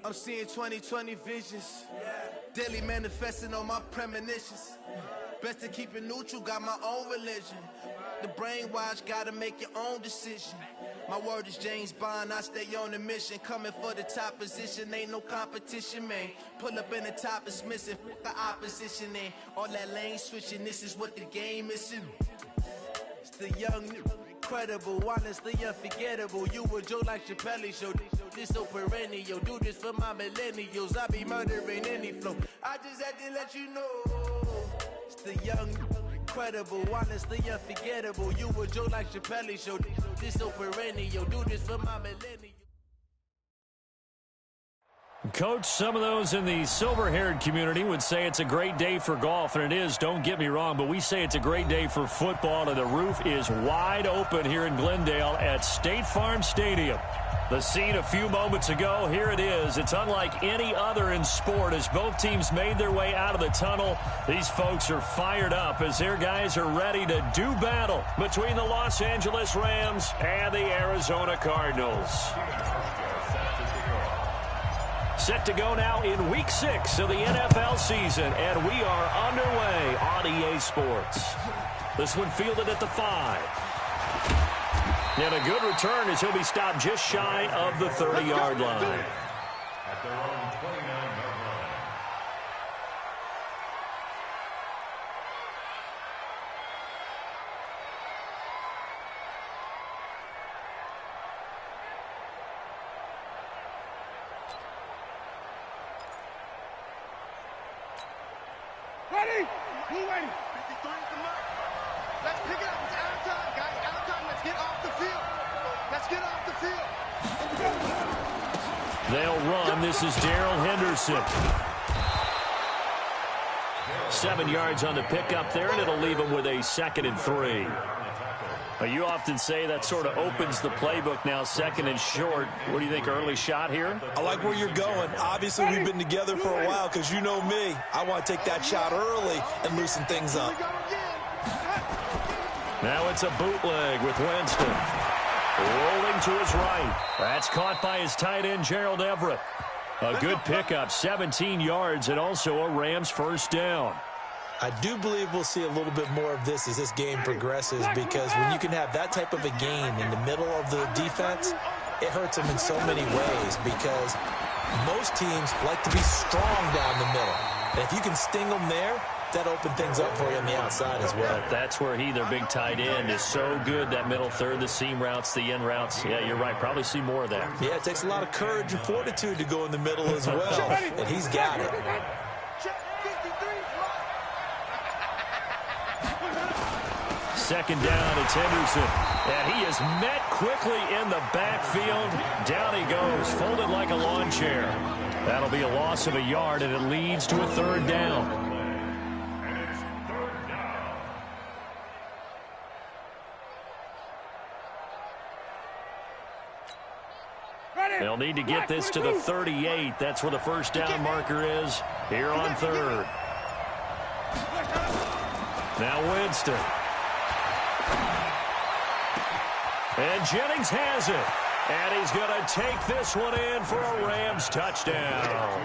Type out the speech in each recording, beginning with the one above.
I'm seeing 2020 visions. Daily manifesting on my premonitions. Best to keep it neutral, got my own religion. The brainwash, gotta make your own decision. My word is James Bond, I stay on a mission. Coming for the top position, ain't no competition, man. Pull up in the top, it's missing, the opposition, and all that lane switching, this is what the game is. It's the young, incredible, honestly unforgettable. You a Joe like Chappelle show. This so perennial, do this for my millennials. I be murdering any flow. I just had to let you know. It's the young, incredible, honestly unforgettable. You a Joe like Chappelle show. This so perennial, do this for my millennials. Coach, some of those in the silver-haired community would say it's a great day for golf, and it is, don't get me wrong, but we say it's a great day for football, and the roof is wide open here in Glendale at State Farm Stadium. The scene a few moments ago, here it is. It's unlike any other in sport as both teams made their way out of the tunnel. These folks are fired up as their guys are ready to do battle between the Los Angeles Rams and the Arizona Cardinals. Set to go now in Week 6 of the NFL season, and we are underway on EA Sports. This one fielded at the 5. And a good return as he'll be stopped just shy of the 30-yard line. At their own 29-yard line. Ready? Who ready? 53 from up. Let's pick it up. It's out of time, guys. Out of time. Let's get off the field. Let's get off the field. They'll run. This is Darrell Henderson. 7 yards on the pickup there, and it'll leave him with a 2nd and 3. You often say that sort of opens the playbook now, 2nd and short. What do you think, early shot here? I like where you're going. Obviously, we've been together for a while because you know me. I want to take that shot early and loosen things up. Now it's a bootleg with Winston. Rolling to his right. That's caught by his tight end, Gerald Everett. A good pickup, 17 yards, and also a Rams first down. I do believe we'll see a little bit more of this as this game progresses, because when you can have that type of a gain in the middle of the defense, it hurts them in so many ways, because most teams like to be strong down the middle. And if you can sting them there, that opens things up for you on the outside as well. That's where their big tight end, is so good, that middle third, the seam routes, the end routes. Yeah, you're right. Probably see more of that. Yeah, it takes a lot of courage and fortitude to go in the middle as well, and he's got it. Second down, it's Henderson. And he is met quickly in the backfield. Down he goes, folded like a lawn chair. That'll be a loss of a yard, and it leads to a 3rd down. They'll need to get this to the 38. That's where the first down marker is here on 3rd. Now Winston. And Jennings has it. And he's going to take this one in for a Rams touchdown.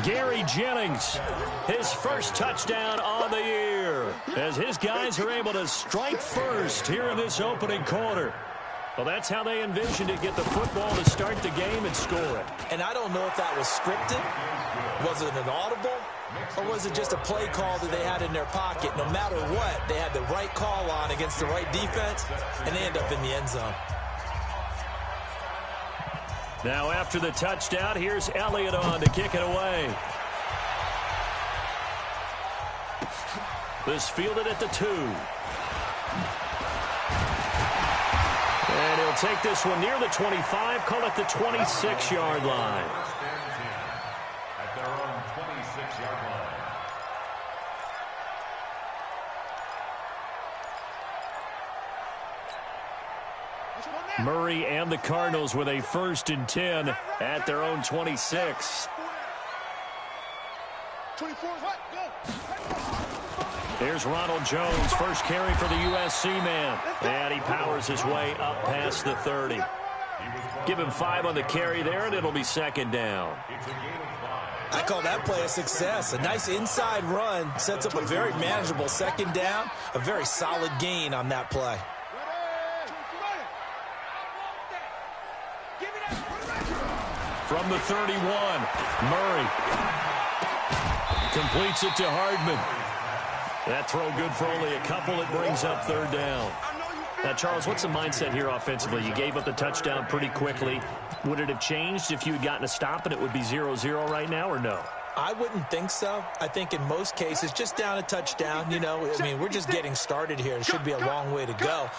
Gary Jennings, his first touchdown on the year, as his guys are able to strike first here in this opening quarter. Well, that's how they envisioned it, get the football to start the game and score it. And I don't know if that was scripted. Was it an audible? Or was it just a play call that they had in their pocket? No matter what, they had the right call on against the right defense, and they end up in the end zone. Now after the touchdown, here's Elliott on to kick it away. This fielded at the 2. And he'll take this one near the 25, call it the 26-yard line. At their own 26-yard line. Murray and the Cardinals with a 1st and 10 at their own 26. 24, what? Go. Here's Ronald Jones, first carry for the USC man. And he powers his way up past the 30. Give him 5 on the carry there, and it'll be second down. I call that play a success. A nice inside run sets up a very manageable second down, a very solid gain on that play. From the 31, Murray completes it to Hardman. That throw good for only a couple. It brings up third down. Now, Charles, what's the mindset here offensively? You gave up the touchdown pretty quickly. Would it have changed if you had gotten a stop and it would be 0-0 right now, or no? I wouldn't think so. I think in most cases, just down a touchdown, you know, I mean, we're just getting started here. It should be a long way to go.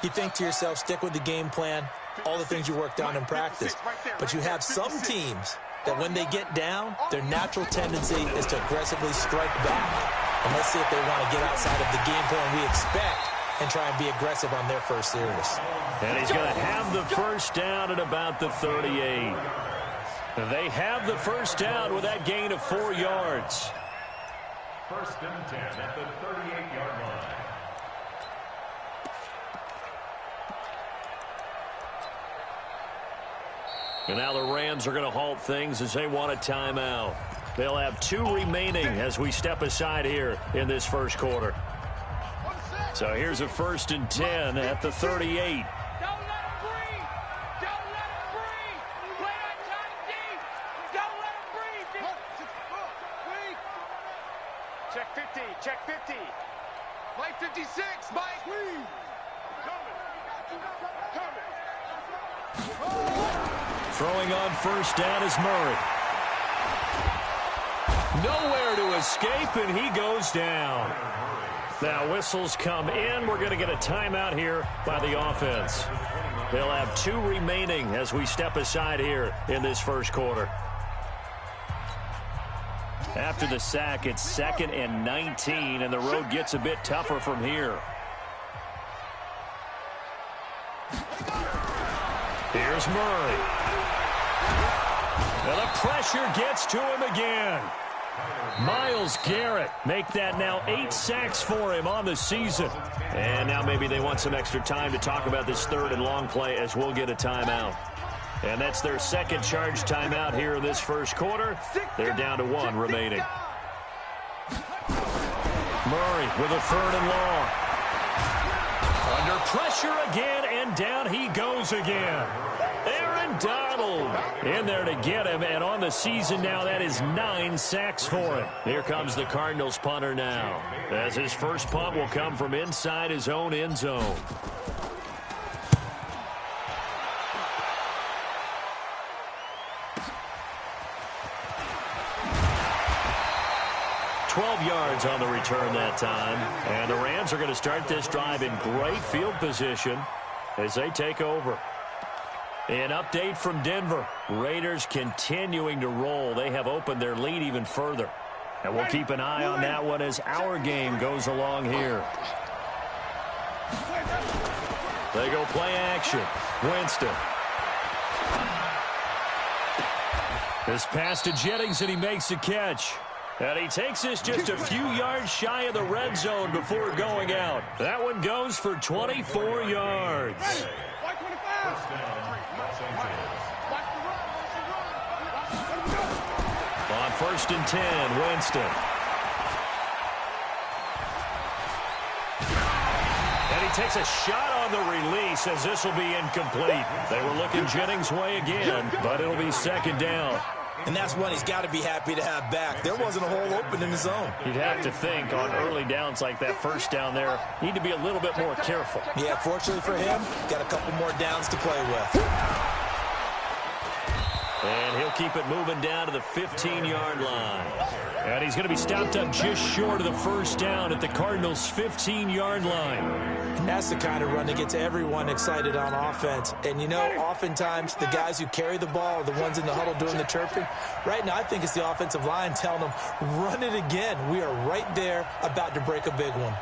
You think to yourself, stick with the game plan, all the things you worked on in practice. But you have some teams that when they get down, their natural tendency is to aggressively strike back. And let's see if they want to get outside of the game plan we expect and try and be aggressive on their first series. And he's going to have the first down at about the 38. They have the first down with that gain of 4 yards. First and 10 at the 38-yard line. And now the Rams are going to halt things as they want a timeout. They'll have 2 remaining as we step aside here in this first quarter. So here's a first and 10 at the 38. Check 50, check 50. Mike 56, Mike. Throwing on first down is Murray. Nowhere to escape, and he goes down. Now whistles come in. We're going to get a timeout here by the offense. They'll have 2 remaining as we step aside here in this first quarter. After the sack, it's 2nd and 19, and the road gets a bit tougher from here. Here's Murray. And the pressure gets to him again. Myles Garrett make that now 8 sacks for him on the season. And now maybe they want some extra time to talk about this 3rd and long play as we'll get a timeout. And that's their second charge timeout here in this first quarter. They're down to 1 remaining. Murray with a 3rd and long. Under pressure again, and down he goes again. Aaron Donald in there to get him, and on the season now, that is 9 sacks for him. Here comes the Cardinals punter now, as his first punt will come from inside his own end zone. Yards on the return that time. And the Rams are going to start this drive in great field position as they take over. An update from Denver. Raiders continuing to roll. They have opened their lead even further. And we'll keep an eye on that one as our game goes along here. They go play action. Winston. This pass to Jennings, and he makes the catch. And he takes this just a few yards shy of the red zone before going out. That one goes for 24 yards. On 1st and 10, Winston. And he takes a shot on the release as this will be incomplete. They were looking Jennings' way again, but it'll be 2nd down. And that's one he's got to be happy to have back. There wasn't a hole open in the zone. You'd have to think on early downs like that first down there, need to be a little bit more careful. Yeah, fortunately for him, got a couple more downs to play with. And he'll keep it moving down to the 15-yard line. And he's going to be stopped up just short of the first down at the Cardinals' 15-yard line. And that's the kind of run that gets everyone excited on offense. And, you know, oftentimes the guys who carry the ball are the ones in the huddle doing the chirping. Right now, I think it's the offensive line telling them, run it again. We are right there about to break a big one.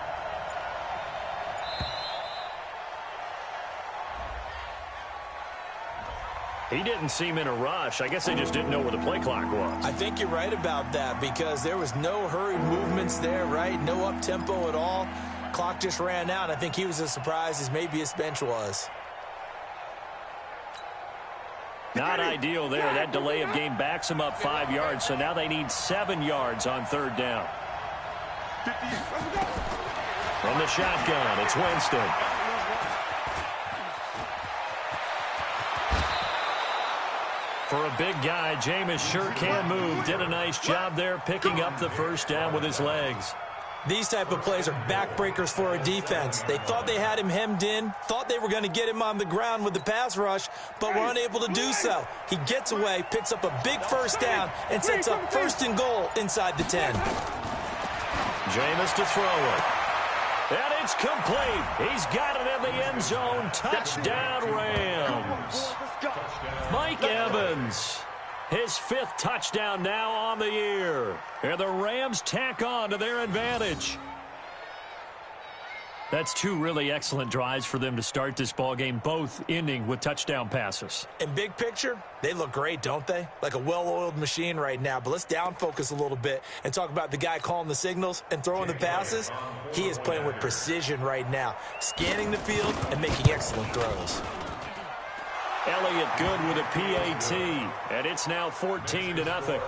He didn't seem in a rush. I guess they just didn't know where the play clock was. I think you're right about that because there was no hurried movements there, right? No up-tempo at all. Clock just ran out. I think he was as surprised as maybe his bench was. Not ideal there. That delay of game backs them up 5 yards, so now they need 7 yards on third down. From the shotgun, it's Winston. For a big guy, Jameis sure can move. Did a nice job there picking up the first down with his legs. These type of plays are backbreakers for a defense. They thought they had him hemmed in, thought they were going to get him on the ground with the pass rush, but were unable to do so. He gets away, picks up a big first down, and sets up 1st and goal inside the 10. Jameis to throw it. And it's complete. He's got it in the end zone. Touchdown, Rams. Mike Evans, his 5th touchdown now on the year. And the Rams tack on to their advantage. That's 2 really excellent drives for them to start this ballgame, both ending with touchdown passes. In big picture, they look great, don't they? Like a well-oiled machine right now. But let's down focus a little bit and talk about the guy calling the signals and throwing the passes. He is playing with precision right now, scanning the field and making excellent throws. Elliott good with a PAT, and it's now 14-0. 14,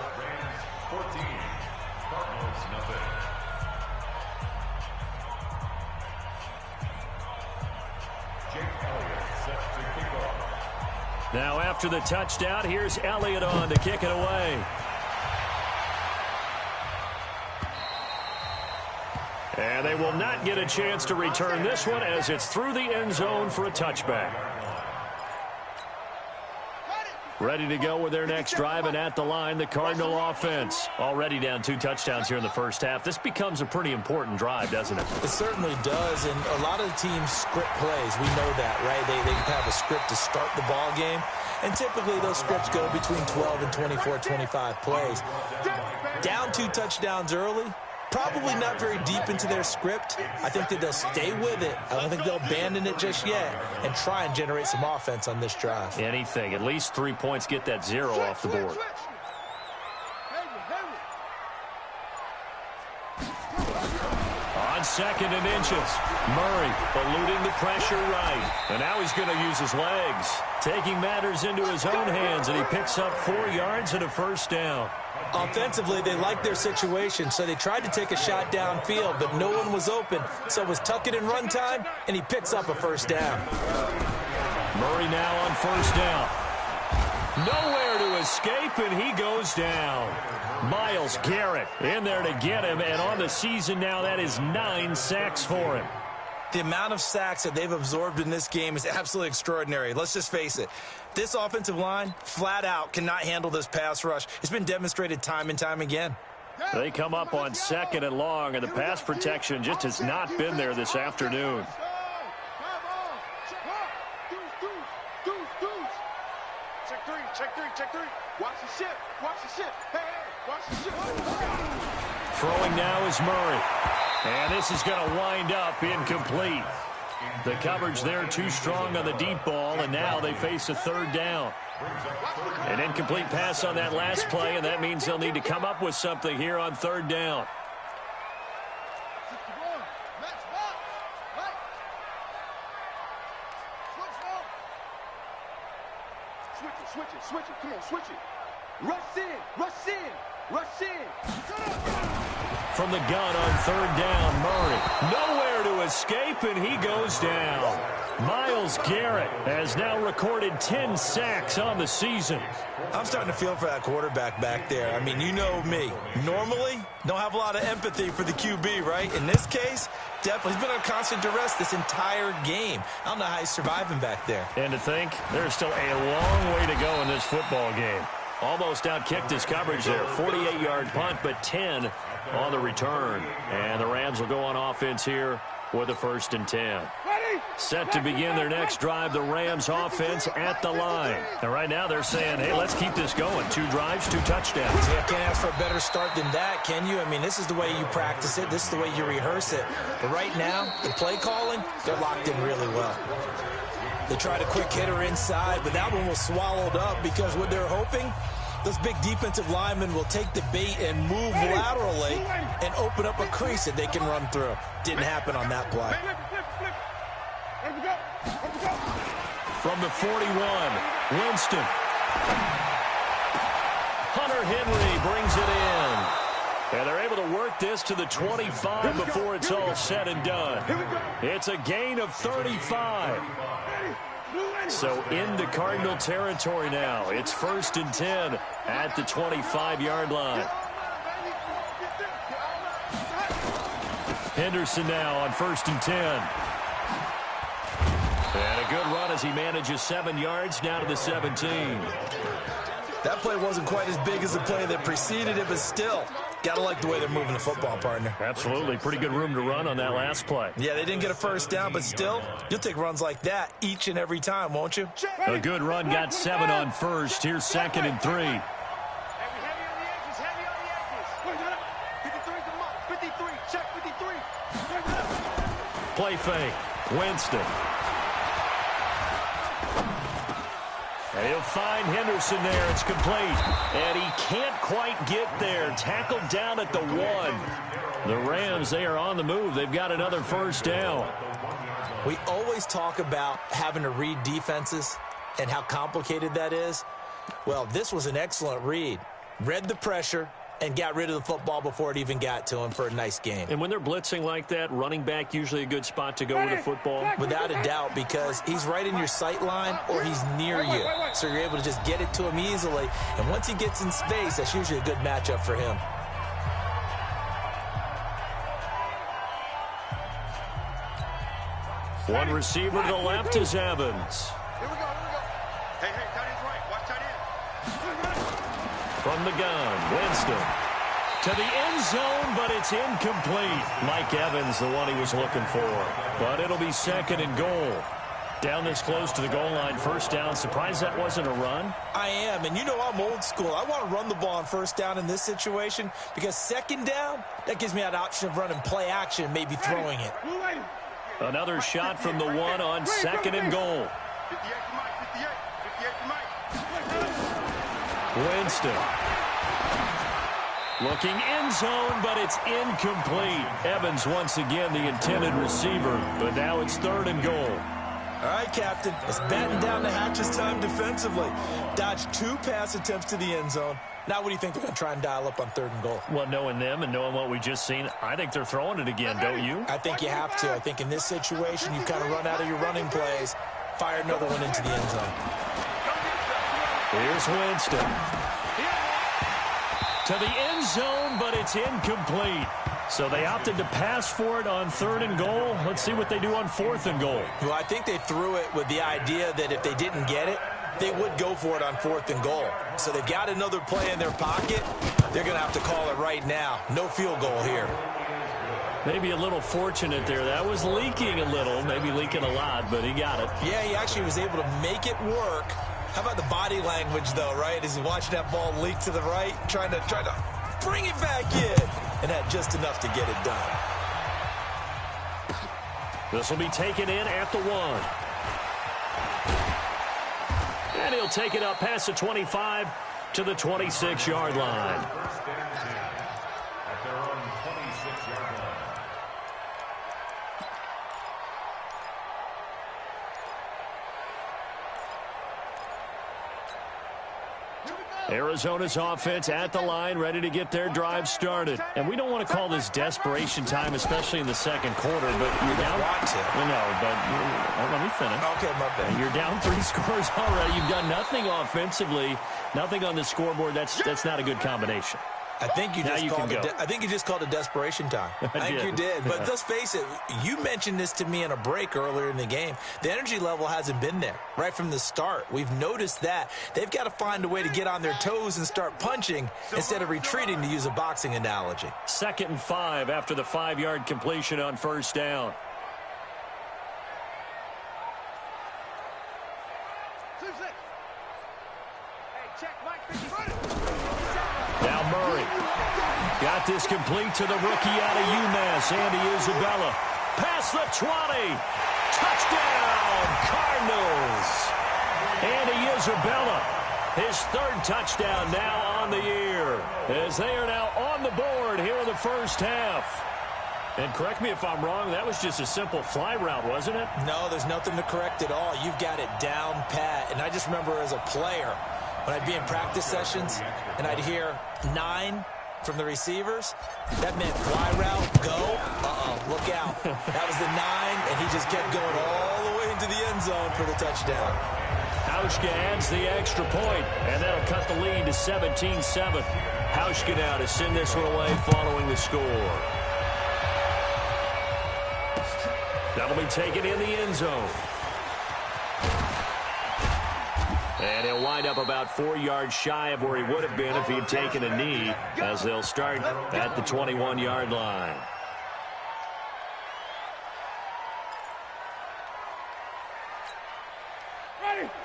Cardinals nothing. Now after the touchdown, here's Elliott on to kick it away. And they will not get a chance to return this one as it's through the end zone for a touchback. Ready to go with their next drive, and at the line, the Cardinal offense. Already down 2 touchdowns here in the first half. This becomes a pretty important drive, doesn't it? It certainly does, and a lot of the teams script plays. We know that, right? They have a script to start the ball game, and typically those scripts go between 12 and 24, 25 plays. Down 2 touchdowns early, probably not very deep into their script. I think that they'll stay with it. I don't think they'll abandon it just yet and try and generate some offense on this drive. Anything. At least 3 points, get that 0 off the board. On 2nd and inches, Murray eluding the pressure right. And now he's going to use his legs, taking matters into his own hands, and he picks up 4 yards and a first down. Offensively, they liked their situation, so they tried to take a shot downfield, but no one was open. So it was tuck it and run time, and he picks up a first down. Murray now on first down. Nowhere to escape, and he goes down. Myles Garrett in there to get him, and on the season now, that is 9 sacks for him. The amount of sacks that they've absorbed in this game is absolutely extraordinary. Let's just face it. This offensive line, flat out, cannot handle this pass rush. It's been demonstrated time and time again. They come up on 2nd and long, and the pass protection just has not been there this afternoon. Check 3. Watch the ship. Hey, watch the ship. Throwing now is Murray. And this is going to wind up incomplete. The coverage there too strong on the deep ball, and now they face a 3rd down. An incomplete pass on that last play, and that means they'll need to come up with something here on 3rd down. Switch it. Come on, switch it. Rush in. From the gun on 3rd down, Murray. Nowhere to escape, and he goes down. Myles Garrett has now recorded 10 sacks on the season. I'm starting to feel for that quarterback back there. I mean, you know me. Normally, don't have a lot of empathy for the QB, right? In this case, definitely he's been on constant duress this entire game. I don't know how he's surviving back there. And to think, there's still a long way to go in this football game. Almost outkicked his coverage there. 48-yard punt, but 10 on the return. And the Rams will go on offense here with a 1st and 10. Set to begin their next drive, the Rams offense at the line. And right now they're saying, hey, let's keep this going. 2 drives, 2 touchdowns. Yeah, can't ask for a better start than that, can you? I mean, this is the way you practice it. This is the way you rehearse it. But right now, the play calling, they're locked in really well. They tried a quick hitter inside, but that one was swallowed up because what they're hoping, those big defensive linemen will take the bait and move laterally and open up a crease that they can run through. Didn't happen on that play. From the 41, Winston. Hunter Henry brings it in. And they're able to work this to the 25 before it's all said and done. It's a gain of 35. So into Cardinal territory now. It's 1st and 10 at the 25-yard line. Henderson now on 1st and 10. And a good run as he manages 7 yards down to the 17. That play wasn't quite as big as the play that preceded it, but still, gotta like the way they're moving the football, partner. Absolutely. Pretty good room to run on that last play. Yeah, they didn't get a first down, but still, you'll take runs like that each and every time, won't you? A good run got 7 on first. Here's 2nd and 3. Heavy on the edges, heavy on the edges. 53's a mark, 53, check 53. Play fake. Winston. And he'll find Henderson there. It's complete. And he can't quite get there. Tackled down at the 1. The Rams, they are on the move. They've got another first down. We always talk about having to read defenses and how complicated that is. Well, this was an excellent read. Read the pressure and got rid of the football before it even got to him for a nice game. And when they're blitzing like that, running back usually a good spot to go with the football? Without a doubt, because he's right in your sight line or he's near you. So you're able to just get it to him easily. And once he gets in space, that's usually a good matchup for him. One receiver to the left is Evans. Here we go. Hey, tight end's right. Watch tight end. From the gun, Winston. To the end zone, but it's incomplete. Mike Evans, the one he was looking for. But it'll be 2nd and goal. Down this close to the goal line, first down. Surprised that wasn't a run? I am, and you know I'm old school. I want to run the ball on first down in this situation because 2nd down, that gives me that option of running play action, maybe throwing it. Another shot from the 1 on 2nd and goal. 58 to Mike, 58 to Mike. Winston. Looking end zone, but it's incomplete. Evans once again the intended receiver, but now it's 3rd and goal. All right, Captain, it's batten down the hatches time defensively. Dodged 2 pass attempts to the end zone. Now what do you think they're going to try and dial up on 3rd and goal? Well, knowing them and knowing what we just seen, I think they're throwing it again, don't you? I think you have to. I think in this situation, you kind of run out of your running plays, fire another one into the end zone. Here's Winston. To the end zone, but it's incomplete. So they opted to pass for it on 3rd and goal. Let's see what they do on 4th and goal. Well, I think they threw it with the idea that if they didn't get it, they would go for it on 4th and goal. So they've got another play in their pocket. They're going to have to call it right now. No field goal here. Maybe a little fortunate there. That was leaking a little, maybe leaking a lot, but he got it. Yeah, he actually was able to make it work. How about the body language, though, right? As he watched that ball leak to the right, trying to bring it back in, and had just enough to get it done. This will be taken in at the 1. And he'll take it up past the 25 to the 26-yard line. At their own 26-yard line. Arizona's offense at the line, ready to get their drive started. And we don't want to call this desperation time, especially in the 2nd quarter, but you're down. Well, no, but let me finish. Okay, my bad. You're down 3 scores already. You've done nothing offensively, nothing on the scoreboard. That's not a good combination. I think you just called it desperation time. I think did. you did. But let's face it, you mentioned this to me in a break earlier in the game. The energy level hasn't been there right from the start. We've noticed that. They've got to find a way to get on their toes and start punching instead of retreating, to use a boxing analogy. 2nd and 5 after the 5-yard completion on first down. Now Murray. Got this complete to the rookie out of UMass, Andy Isabella. Past the 20. Touchdown, Cardinals. Andy Isabella, his 3rd touchdown now on the year, as they are now on the board here in the first half. And correct me if I'm wrong, that was just a simple fly route, wasn't it? No, there's nothing to correct at all. You've got it down pat. And I just remember as a player, When I'd be in practice sessions and I'd hear 9 from the receivers, that meant fly route, go, look out. That was the 9, and he just kept going all the way into the end zone for the touchdown. Hauschka adds the extra point, and that'll cut the lead to 17-7. Hauschka now to send this one away following the score. That'll be taken in the end zone. And he'll wind up about 4 yards shy of where he would have been if he'd taken a knee, as they'll start at the 21-yard line.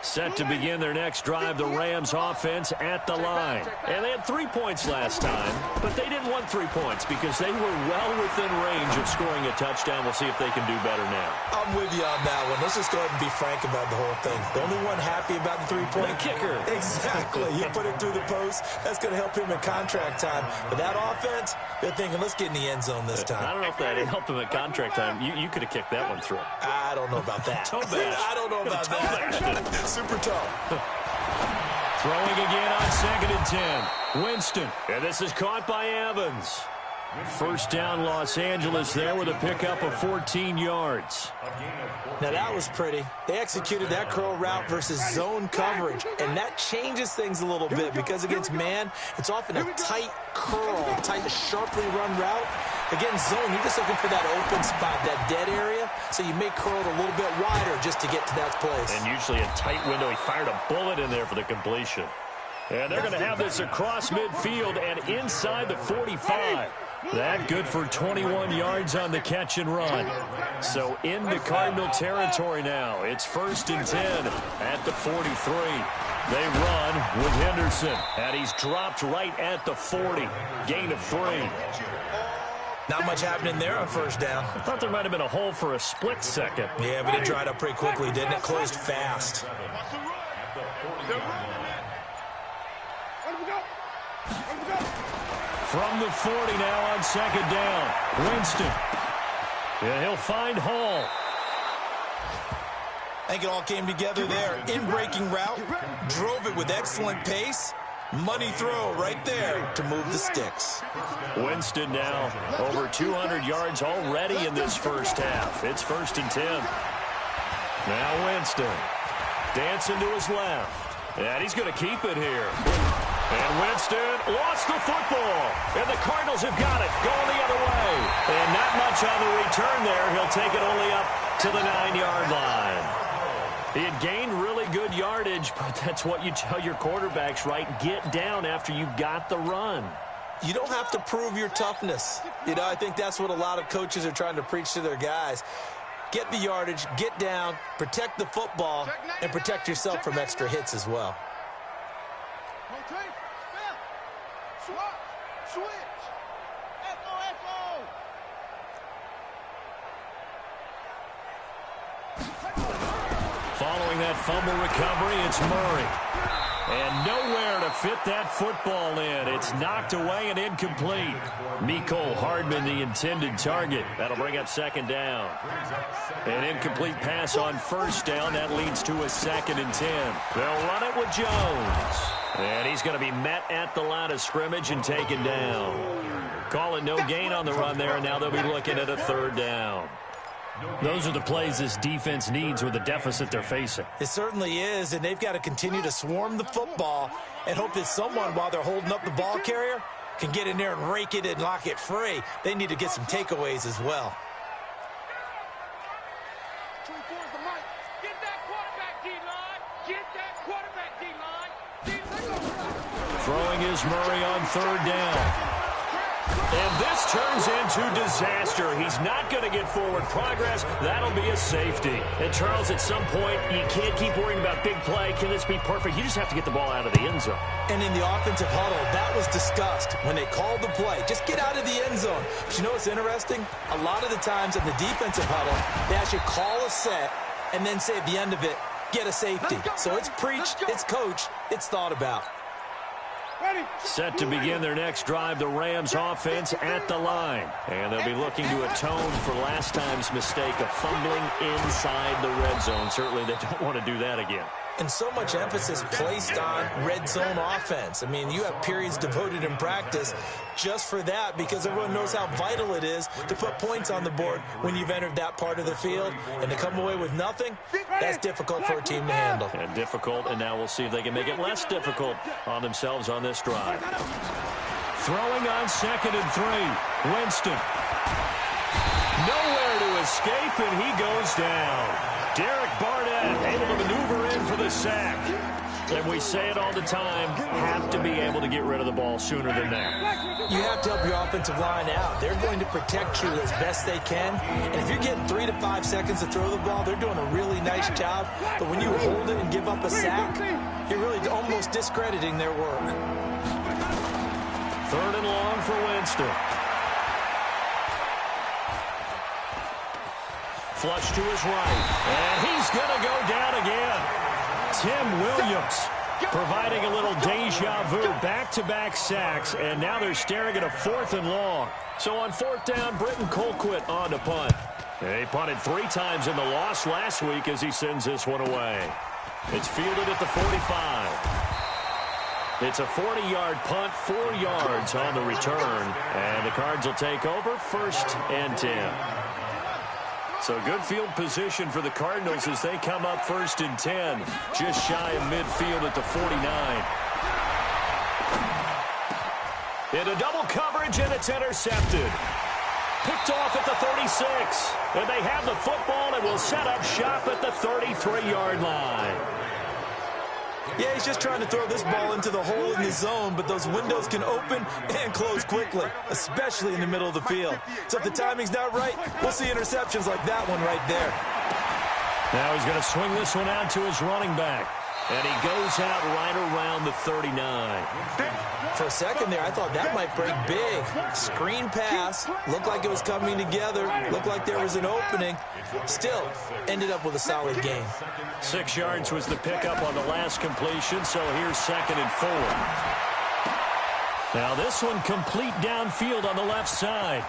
Set to begin their next drive, the Rams offense at the line. And they had 3 points last time, but they didn't want 3 points because they were well within range of scoring a touchdown. We'll see if they can do better now. I'm with you on that one. Let's just go ahead and be frank about the whole thing. The only one happy about the 3-point kicker. Exactly. You put it through the post. That's going to help him in contract time. But that offense, they're thinking, let's get in the end zone this time. I don't know if that helped him at contract time. You could have kicked that one through. I don't know about that. Toe bash. I don't know about that. Super tough. Throwing again on 2nd and 10. Winston. And this is caught by Evans. First down, Los Angeles there with a pickup of 14 yards. Now, that was pretty. They executed that curl route versus zone coverage, and that changes things a little bit because against man, it's often a tight curl, tight, sharply run route. Against zone, you're just looking for that open spot, that dead area, so you may curl it a little bit wider just to get to that place. And usually a tight window. He fired a bullet in there for the completion. And they're going to have this across midfield and inside the 45. That good for 21 yards on the catch and run. So into Cardinal territory now. It's 1st and 10 at the 43. They run with Henderson, and he's dropped right at the 40. Gain of 3. Not much happening there on first down. I thought there might have been a hole for a split second. Yeah, but it dried up pretty quickly, didn't it? Closed fast. From the 40 now on 2nd down. Winston. And he'll find Hall. I think it all came together there. In-breaking route. Drove it with excellent pace. Money throw right there to move the sticks. Winston now over 200 yards already in this first half. It's 1st and 10. Now Winston dancing to his left. And he's going to keep it here. And Winston lost the football. And the Cardinals have got it going the other way. And not much on the return there. He'll take it only up to the 9-yard line. He had gained really good yardage, but that's what you tell your quarterbacks, right? Get down after you got the run. You don't have to prove your toughness. You know, I think that's what a lot of coaches are trying to preach to their guys. Get the yardage, get down, protect the football, and protect yourself from extra hits as well. Following that fumble recovery, it's Murray. And nowhere to fit that football in. It's knocked away and incomplete. Mecole Hardman, the intended target. That'll bring up 2nd down. An incomplete pass on 1st down. That leads to a 2nd and 10. They'll run it with Jones. And he's going to be met at the line of scrimmage and taken down. Calling no gain on the run there, and now they'll be looking at a 3rd down. Those are the plays this defense needs with the deficit they're facing. It certainly is, and they've got to continue to swarm the football and hope that someone, while they're holding up the ball carrier, can get in there and rake it and lock it free. They need to get some takeaways as well. Throwing is Murray on 3rd down. And this turns into disaster. He's not going to get forward progress. That'll be a safety. And, Charles, at some point, you can't keep worrying about big play. Can this be perfect? You just have to get the ball out of the end zone. And in the offensive huddle, that was discussed when they called the play. Just get out of the end zone. But you know what's interesting? A lot of the times in the defensive huddle, they actually call a set and then say at the end of it, get a safety. So it's preached, it's coached, it's thought about. Set to begin their next drive, the Rams offense at the line. And they'll be looking to atone for last time's mistake of fumbling inside the red zone. Certainly they don't want to do that again. And so much emphasis placed on red zone offense. I mean, you have periods devoted in practice just for that because everyone knows how vital it is to put points on the board when you've entered that part of the field. And to come away with nothing, that's difficult for a team to handle. And difficult, and now we'll see if they can make it less difficult on themselves on this drive. Throwing on 2nd and 3. Winston. Nowhere to escape, and he goes down. Derek Barnett able to maneuver in for the sack. And we say it all the time, have to be able to get rid of the ball sooner than that. You have to help your offensive line out. They're going to protect you as best they can. And if you're getting 3 to 5 seconds to throw the ball, they're doing a really nice job. But when you hold it and give up a sack, you're really almost discrediting their work. 3rd and long for Winston. Flush to his right. And he's going to go down again. Tim Williams providing a little deja vu. Back-to-back sacks. And now they're staring at a 4th and long. So on 4th down, Britton Colquitt on to punt. He punted 3 times in the loss last week as he sends this one away. It's fielded at the 45. It's a 40-yard punt, 4 yards on the return. And the Cards will take over 1st and 10. So good field position for the Cardinals as they come up 1st and 10. Just shy of midfield at the 49. Into double coverage, and it's intercepted. Picked off at the 36. And they have the football and will set up shop at the 33-yard line. Yeah, he's just trying to throw this ball into the hole in the zone, but those windows can open and close quickly, especially in the middle of the field. So if the timing's not right, we'll see interceptions like that one right there. Now he's going to swing this one out to his running back. And he goes out right around the 39. For a second there, I thought that might break big. Screen pass. Looked like it was coming together. Looked like there was an opening. Still, ended up with a solid game. 6 yards was the pickup on the last completion, so here's 2nd and 4. Now this one complete downfield on the left side.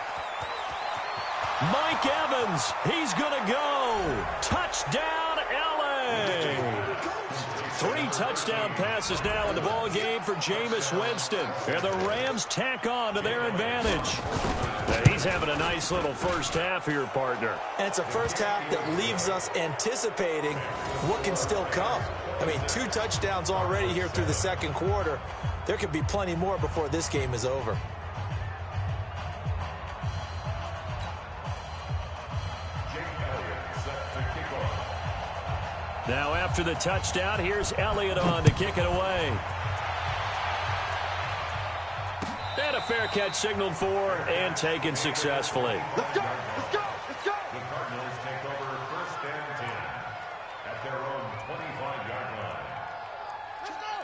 Mike Evans, he's going to go. Touchdown, LA. 3 touchdown passes now in the ball game for Jameis Winston. And the Rams tack on to their advantage. And he's having a nice little first half here, partner. And it's a first half that leaves us anticipating what can still come. I mean, 2 touchdowns already here through the 2nd quarter. There could be plenty more before this game is over. Now after the touchdown, here's Elliott on to kick it away. And a fair catch signaled for and taken successfully. Let's go! Let's go! Let's go! The Cardinals take over 1st and 10 at their own 25-yard line.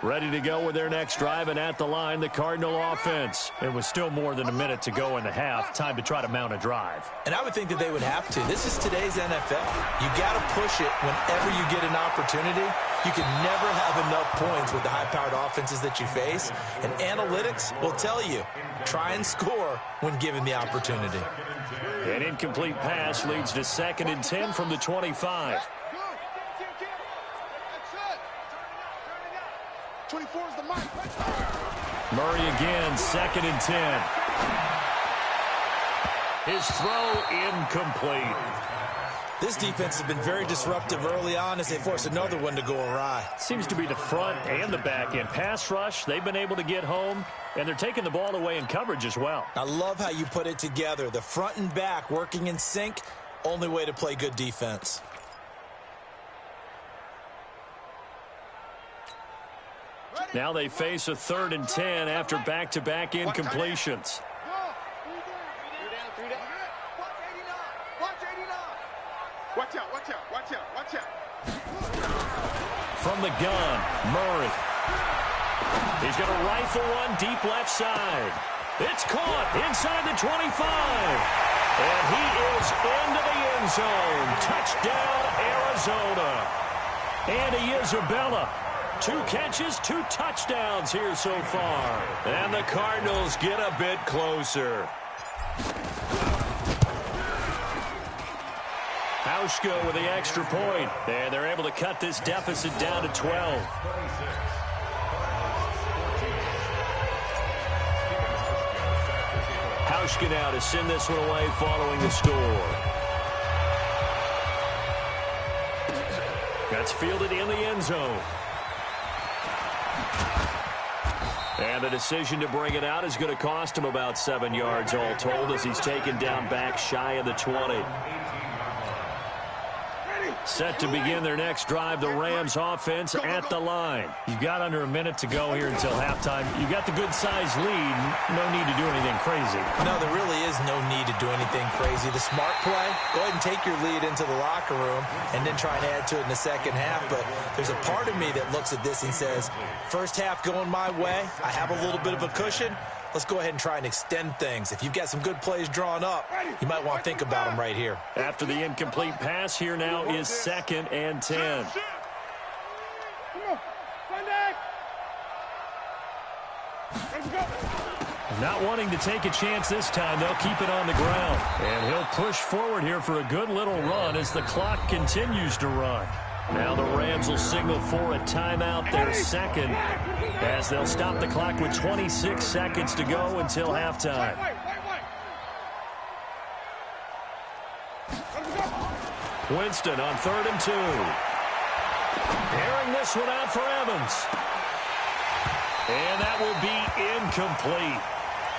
Ready to go with their next drive, and at the line, the Cardinal offense. It was still more than a minute to go in the half. Time to try to mount a drive. And I would think that they would have to. This is today's NFL. You got to push it whenever you get an opportunity. You can never have enough points with the high-powered offenses that you face. And analytics will tell you, try and score when given the opportunity. An incomplete pass leads to 2nd and 10 from the 25. 24 is the mark. Murray again, 2nd and 10. His throw incomplete. This defense has been very disruptive early on as they force another one to go awry. Seems to be the front and the back end. Pass rush, they've been able to get home, and they're taking the ball away in coverage as well. I love how you put it together. The front and back working in sync, only way to play good defense. Now they face a 3rd and 10 after back-to-back incompletions. Watch out, watch out, watch out, watch out. From the gun, Murray. He's going to rifle one deep left side. It's caught inside the 25. And he is into the end zone. Touchdown, Arizona. Andy Isabella. 2 catches, 2 touchdowns here so far. And the Cardinals get a bit closer. Hauschka with the extra point. And they're able to cut this deficit down to 12. Hauschka now to send this one away following the score. That's fielded in the end zone. And the decision to bring it out is going to cost him about 7 yards all told as he's taken down back shy of the 20. Set to begin their next drive, the Rams offense at the line. You've got under a minute to go here until halftime. You've got the good-sized lead. No need to do anything crazy. No, there really is no need to do anything crazy. The smart play, go ahead and take your lead into the locker room and then try and add to it in the second half. But there's a part of me that looks at this and says, first half going my way, I have a little bit of a cushion. Let's go ahead and try and extend things. If you've got some good plays drawn up, you might want to think about them right here. After the incomplete pass, here now is 2nd and 10. Not wanting to take a chance this time, they'll keep it on the ground. And he'll push forward here for a good little run as the clock continues to run. Now the Rams will signal for a timeout, their second, as they'll stop the clock with 26 seconds to go until halftime. Winston on 3rd and 2. Airing this one out for Evans. And that will be incomplete.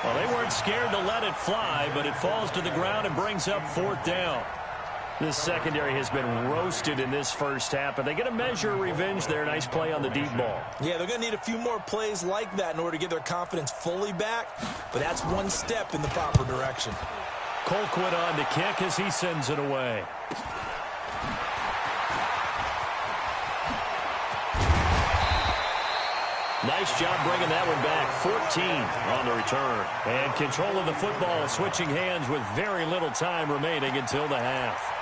Well, they weren't scared to let it fly, but it falls to the ground and brings up 4th down. This secondary has been roasted in this first half, but they get a measure of revenge there. Nice play on the deep ball. Yeah, they're going to need a few more plays like that in order to get their confidence fully back, but that's one step in the proper direction. Colquitt on to kick as he sends it away. Nice job bringing that one back. 14 on the return. And control of the football switching hands with very little time remaining until the half.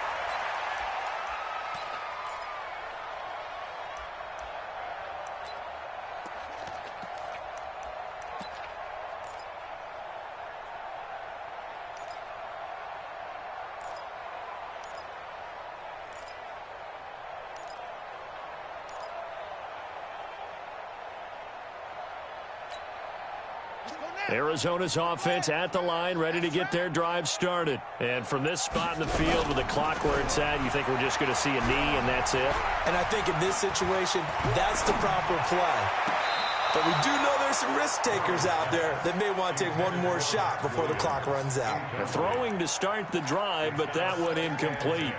Arizona's offense at the line, ready to get their drive started. And from this spot in the field with the clock where it's at, you think we're just going to see a knee and that's it? And I think in this situation, that's the proper play. But we do know there's some risk takers out there that may want to take one more shot before the clock runs out. Throwing to start the drive, but that one incomplete.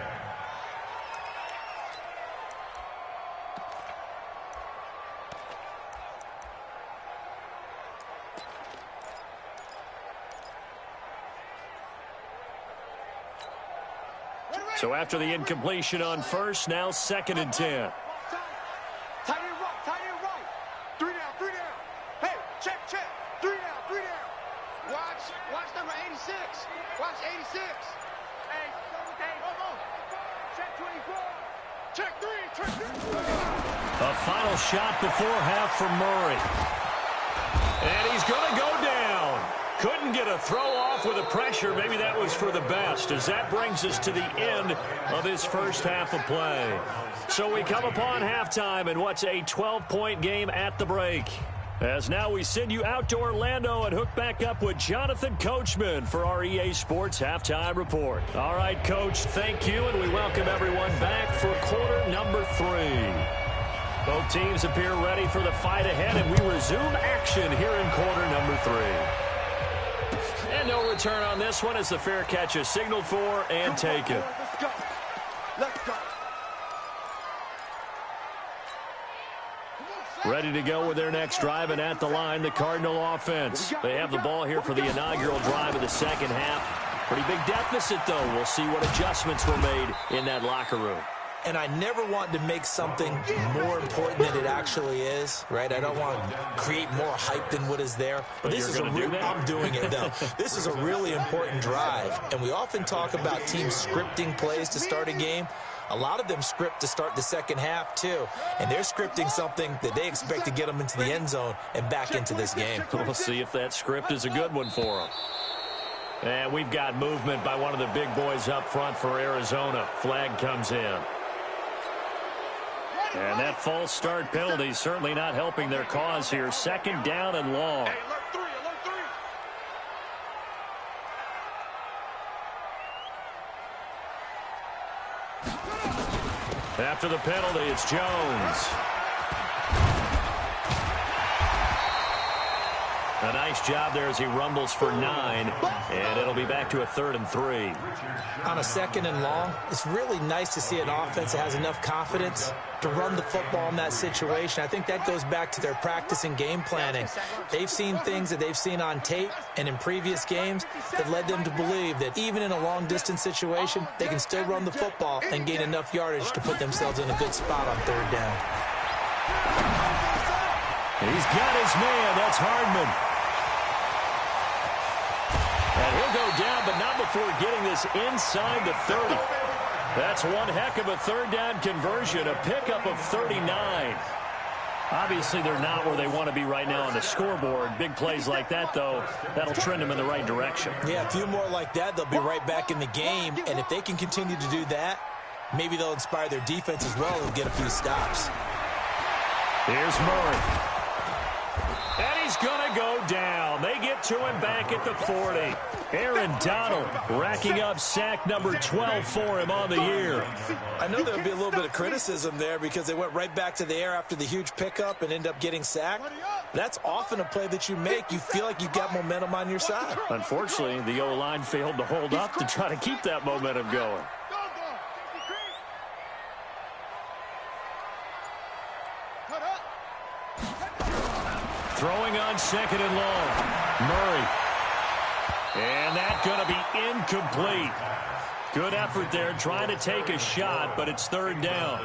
So after the incompletion on first, now 2nd and 10. Tight end right, tight end right. 3 down, 3 down. Hey, check. 3 down. Watch number 86. Watch 86. Hey, check 24. Check 3. A final shot before half for Murray. And he's going to go down. Couldn't get a throw off with the pressure. Maybe that was for the best, as that brings us to the end of this first half of play. So we come upon halftime in what's a 12-point game at the break. As now we send you out to Orlando and hook back up with Jonathan Coachman for our EA Sports Halftime Report. All right, Coach, thank you, and we welcome everyone back for quarter number 3. Both teams appear ready for the fight ahead, and we resume action here in quarter number 3. And no return on this one as the fair catch is signaled for and taken. Let's go. Ready to go with their next drive, and at the line, the Cardinal offense. They have the ball here for the inaugural drive of the second half. Pretty big deficit, though. We'll see what adjustments were made in that locker room. And I never want to make something more important than it actually is, right? I don't want to create more hype than what is there. But this is I'm doing it, though. This is a really important drive. And we often talk about teams scripting plays to start a game. A lot of them script to start the second half, too. And they're scripting something that they expect to get them into the end zone and back into this game. We'll see if that script is a good one for them. And we've got movement by one of the big boys up front for Arizona. Flag comes in. And that false start penalty certainly not helping their cause here. Second down and long. Hey, alert three, alert three. After the penalty, it's Jones. A nice job there as he rumbles for 9, and it'll be back to a 3rd and 3. On a 2nd and long, it's really nice to see an offense that has enough confidence to run the football in that situation. I think that goes back to their practice and game planning. They've seen things that they've seen on tape and in previous games that led them to believe that even in a long-distance situation, they can still run the football and gain enough yardage to put themselves in a good spot on 3rd down. He's got his man. That's Hardman. And he'll go down, but not before getting this inside the 30. That's one heck of a 3rd down conversion, a pickup of 39. Obviously, they're not where they want to be right now on the scoreboard. Big plays like that, though, that'll trend them in the right direction. Yeah, a few more like that, they'll be right back in the game. And if they can continue to do that, maybe they'll inspire their defense as well and get a few stops. Here's Murray. And he's going to go down. They get to him back at the 40. Aaron Donald racking up sack number 12 for him on the year. I know there'll be a little bit of criticism there because they went right back to the air after the huge pickup and end up getting sacked. That's often a play that you make. You feel like you've got momentum on your side. Unfortunately, the O-line failed to hold up to try to keep that momentum going. Throwing on 2nd and long. Murray. And that's going to be incomplete. Good effort there trying to take a shot, but it's 3rd down.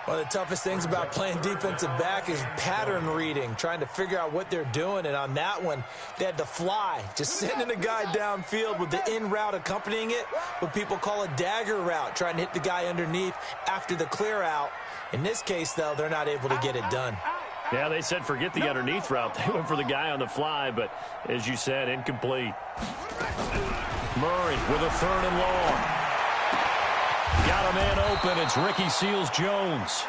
One of the toughest things about playing defensive back is pattern reading, trying to figure out what they're doing. And on that one, they had to fly, just sending a guy downfield with the in route accompanying it, what people call a dagger route, trying to hit the guy underneath after the clear out. In this case, though, they're not able to get it done. Yeah, they said forget the underneath route. They went for the guy on the fly, but as you said, incomplete. Murray with a 3rd and long. Got a man open. It's Ricky Seals-Jones.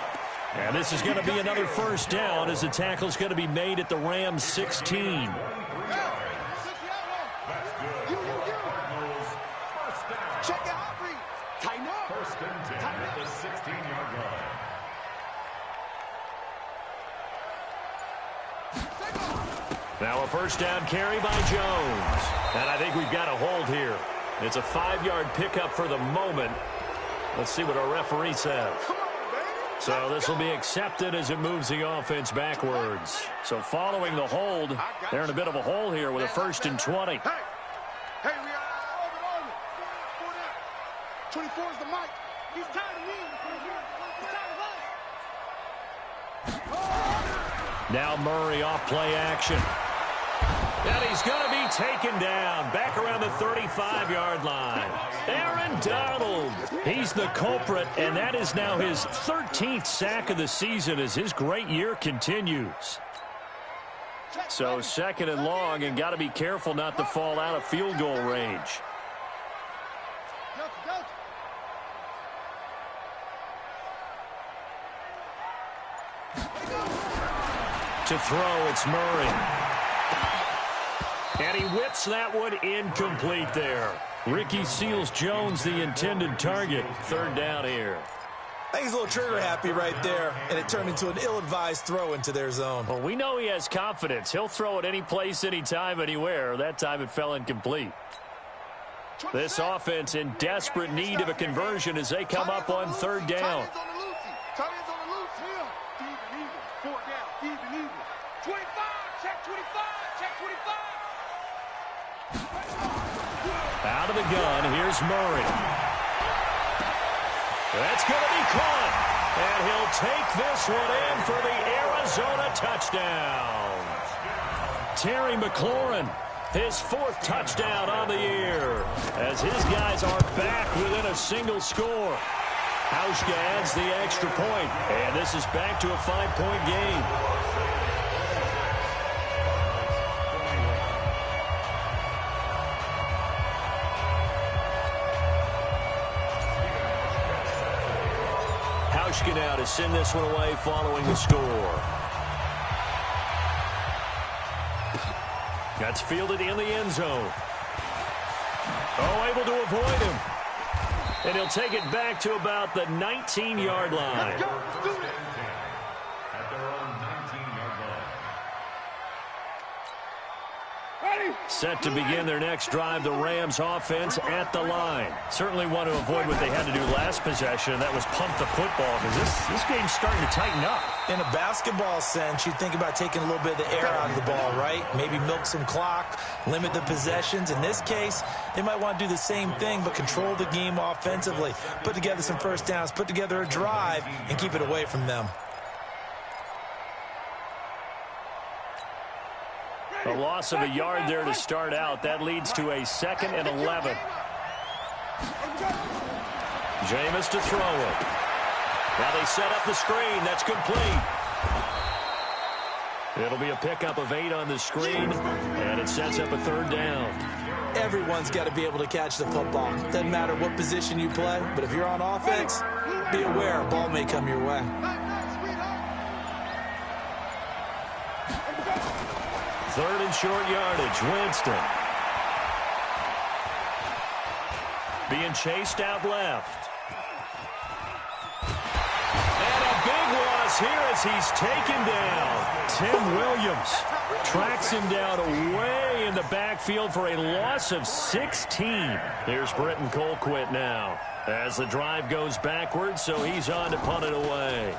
And this is going to be another 1st down as the tackle's going to be made at the Rams 16. Check out, tighten up. 1st and 10 at the 16-yard line. Now a 1st down carry by Jones. And I think we've got a hold here. It's a 5-yard pickup for the moment. Let's see what our referee says. So this will be accepted as it moves the offense backwards. So following the hold, they're in a bit of a hole here with a 1st and 20. Hey, we are over. 24 is the mic. He's tired of me. He's tired of us. Now Murray off play action. And he's going to be taken down back around the 35-yard line. Aaron Donald, he's the culprit, and that is now his 13th sack of the season as his great year continues. So 2nd and long, and got to be careful not to fall out of field goal range. To throw, it's Murray. And he whips that one incomplete there. Ricky Seals-Jones, the intended target. 3rd down here. I think he's a little trigger happy right there, and it turned into an ill-advised throw into their zone. Well, we know he has confidence. He'll throw it any place, anytime, anywhere. That time it fell incomplete. This offense in desperate need of a conversion as they come up on 3rd down. Out of the gun, here's Murray. That's going to be caught. And he'll take this one in for the Arizona touchdown. Terry McLaurin, his 4th touchdown on the year, as his guys are back within a single score. Hauschka adds the extra point, and this is back to a 5-point game. Hauschka now to send this one away following the score. That's fielded in the end zone. Oh, able to avoid him. And he'll take it back to about the 19-yard line. Set to begin their next drive, the Rams offense at the line. Certainly want to avoid what they had to do last possession, and that was pump the football, because this game's starting to tighten up. In a basketball sense, you think about taking a little bit of the air out of the ball, right? Maybe milk some clock, limit the possessions. In this case, they might want to do the same thing, but control the game offensively. Put together some first downs, put together a drive, and keep it away from them. A loss of a yard there to start out. That leads to a 2nd and 11. Jameis to throw it. Now they set up the screen. That's complete. It'll be a pickup of 8 on the screen, and it sets up a 3rd down. Everyone's got to be able to catch the football. Doesn't matter what position you play, but if you're on offense, be aware a ball may come your way. 3rd and short yardage. Winston. Being chased out left. And a big loss here as he's taken down. Tim Williams tracks him down away in the backfield for a loss of 16. Here's Britton Colquitt now as the drive goes backwards, so he's on to punt it away.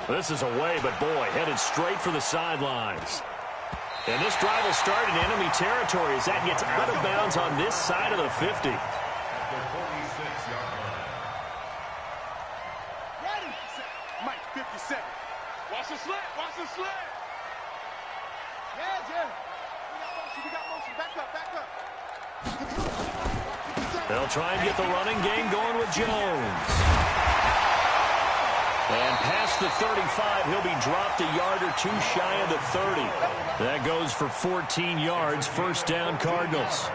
This is away, but boy, headed straight for the sidelines. And this drive will start in enemy territory as that gets out of bounds on this side of the 50. Ready? Mike, 57. Watch the slant. Watch the slant. Yeah, Jim. We got motion. Back up. Back up. They'll try and get the running game going with Jones. And past the 35, he'll be dropped a yard or 2 shy of the 30. That goes for 14 yards. 1st down, Cardinals.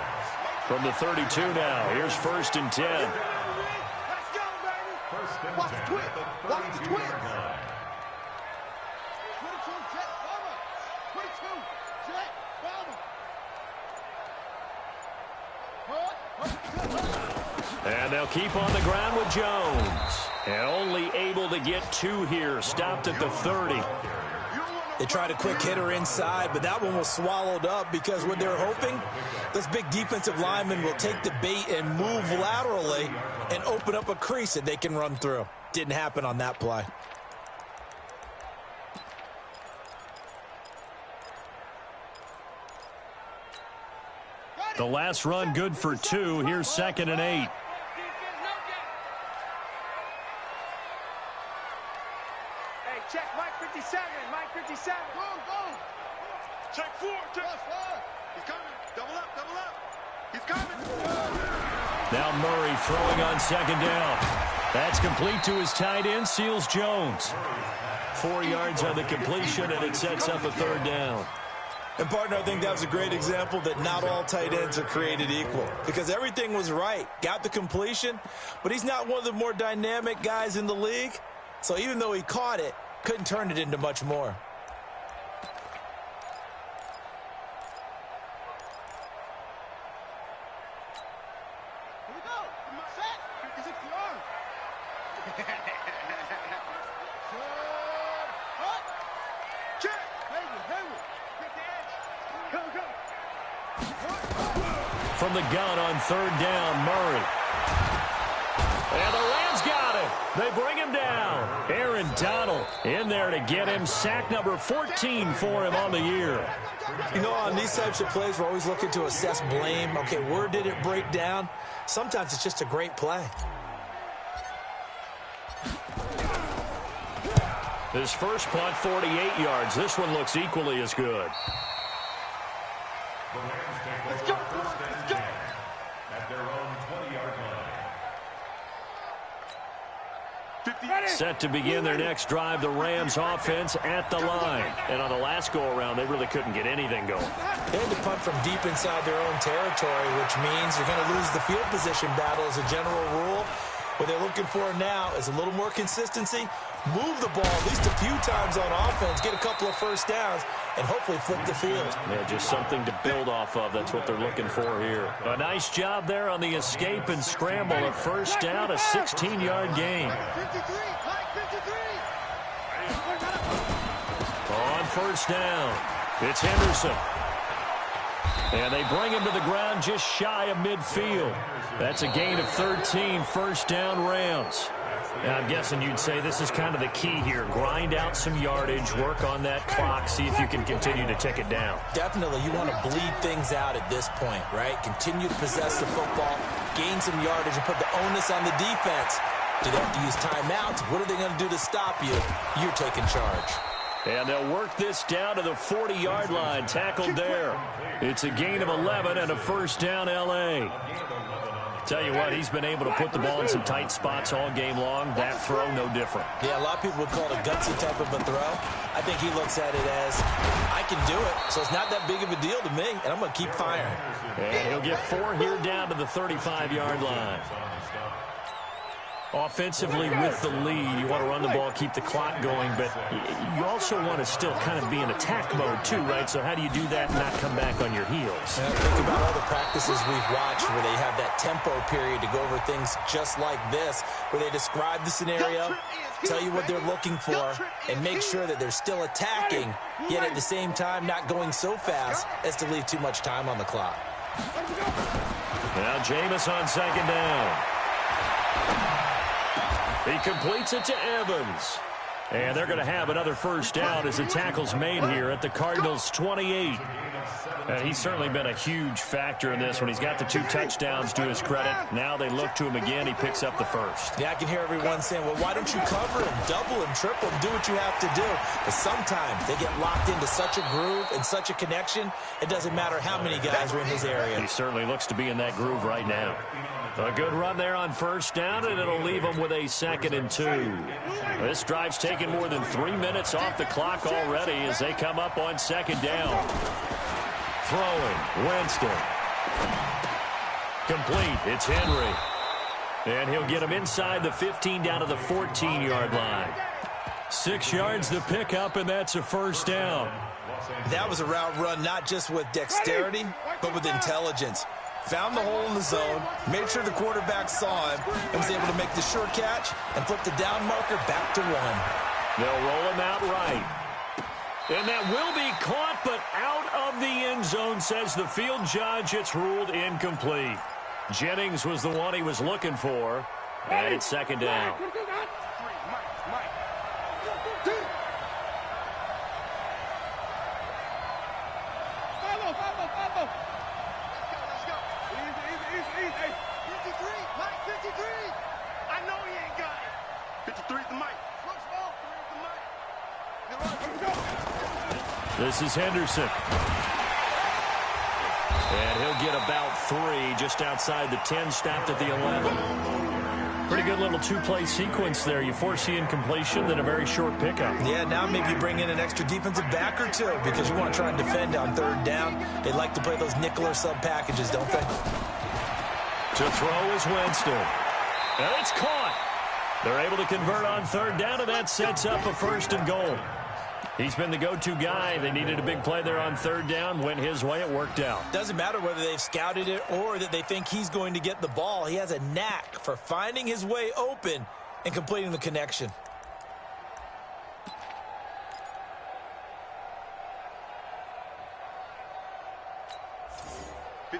From the 32 now. Here's 1st and 10. Let's go, baby. Watch the twist. Watch the twist. 22, Jet Bomber. 22, Jet Bomber. And they'll keep on the ground with Jones. And only able to get 2 here. Stopped at the 30. They tried a quick hitter inside, but that one was swallowed up because what they're hoping, those big defensive linemen will take the bait and move laterally and open up a crease that they can run through. Didn't happen on that play. The last run good for 2. Here's 2nd and 8. Check Mike 57. Mike 57. Go, go. Check 4. Check 4. He's coming. Double up. Double up. He's coming. Now Murray throwing on 2nd down. That's complete to his tight end, Seals Jones. 4 yards on the completion, and it sets up a 3rd down. And, partner, I think that was a great example that not all tight ends are created equal because everything was right. Got the completion, but he's not one of the more dynamic guys in the league. So even though he caught it, couldn't turn it into much more. Here we go. Set. Is it the arm? Check. Hayward. Get the edge. Go. From the gun on 3rd down, Murray. And the Rams got him. They bring him down. Aaron Donald in there to get him. Sack number 14 for him on the year. You know, on these types of plays, we're always looking to assess blame. Okay, where did it break down? Sometimes it's just a great play. His first punt, 48 yards. This one looks equally as good. Let's go. Let's go. At their own 20-yard line. Set to begin their next drive, the Rams offense at the line. And on the last go-around, they really couldn't get anything going. They had to punt from deep inside their own territory, which means you're going to lose the field position battle as a general rule. What they're looking for now is a little more consistency, move the ball at least a few times on offense, get a couple of first downs, and hopefully flip the field. Yeah, just something to build off of. That's what they're looking for here. A nice job there on the escape and scramble. A first down, a 16-yard gain. 53, Mike, 53. On first down, it's Henderson. And they bring him to the ground just shy of midfield. That's a gain of 13, first down Rams. Now, I'm guessing you'd say this is kind of the key here. Grind out some yardage, work on that clock, see if you can continue to tick it down. Definitely, you want to bleed things out at this point, right? Continue to possess the football, gain some yardage, and put the onus on the defense. Do they have to use timeouts? What are they going to do to stop you? You're taking charge. And they'll work this down to the 40-yard line, tackled there. It's a gain of 11 and a first down L.A. Tell you what, he's been able to put the ball in some tight spots all game long. That throw, no different. Yeah, a lot of people would call it a gutsy type of a throw. I think he looks at it as, I can do it, so it's not that big of a deal to me, and I'm going to keep firing. And he'll get 4 here down to the 35-yard line. Offensively with the lead, you want to run the ball, keep the clock going, but you also want to still kind of be in attack mode too, right? So how do you do that and not come back on your heels? Think about all the practices we've watched where they have that tempo period to go over things just like this, where they describe the scenario, tell you what they're looking for, and make sure that they're still attacking, yet at the same time not going so fast as to leave too much time on the clock. Now Jameis on second down. He completes it to Evans. And they're going to have another first down as the tackle's made here at the Cardinals' 28. And he's certainly been a huge factor in this when he's got the 2 touchdowns to his credit. Now they look to him again. He picks up the first. Yeah, I can hear everyone saying, well, why don't you cover him, double him, triple him, do what you have to do. But sometimes they get locked into such a groove and such a connection, it doesn't matter how many guys are in his area. He certainly looks to be in that groove right now. A good run there on first down, and it'll leave them with a 2nd and 2. This drive's taken more than 3 minutes off the clock already as they come up on second down. Throwing, Winston. Complete, it's Henry. And he'll get him inside the 15 down to the 14-yard line. 6 yards to pick up, and that's a first down. That was a route run not just with dexterity, but with intelligence. Found the hole in the zone, made sure the quarterback saw him, and was able to make the short catch and flip the down marker back to 1. They'll roll him out right. And that will be caught, but out of the end zone, says the field judge. It's ruled incomplete. Jennings was the one he was looking for, and it's second down. This is Henderson. And he'll get about 3 just outside the 10, stopped at the 11. Pretty good little 2-play sequence there. You force the incompletion, then a very short pickup. Yeah, now maybe you bring in an extra defensive back or 2 because you want to try and defend on 3rd down. They like to play those nickel or sub packages, don't they? To throw is Winston. And it's caught. They're able to convert on 3rd down, and that sets up a 1st and goal. He's been the go-to guy. They needed a big play there on 3rd down. Went his way. It worked out. Doesn't matter whether they've scouted it or that they think he's going to get the ball. He has a knack for finding his way open and completing the connection.